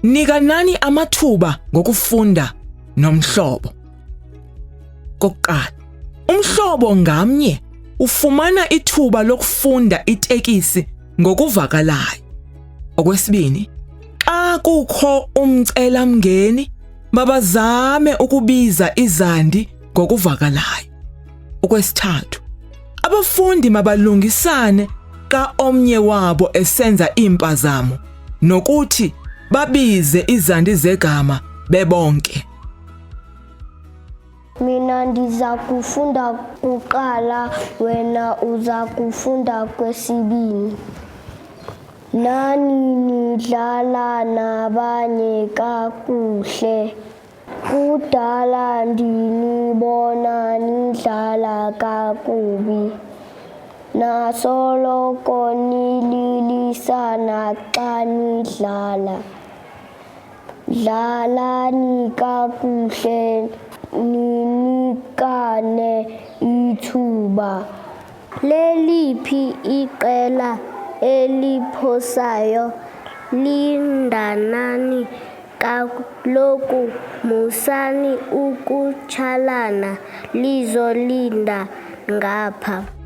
nika nani amathuba ngokufunda nomhlobo. Kokuqala, umhlobo ngamnye ufumana ithuba lokufunda itekisi ngokuvakalayo. Okwesibini, xa kukho umcelamngeni, mabazame ukubiza izandi ngokuvakalayo. Okwesithathu, abafundi mabalungisane xa omnye wabo esenza impazamo nokuthi babize izandi zegama bebonke. Mina ndiza kufunda kuqala, wena uza kufunda kwesibini. Nani nidlala nabanye kakuhle? Kudala ndinibona nidlala kakubi. Nasoloko nililisana xa nidlala. Dlalani kakuhle ninikane ithuba. Leliphi iqela eliphosayo? Lindanani kaloku, musani ukutshalana lizolinda ngapha.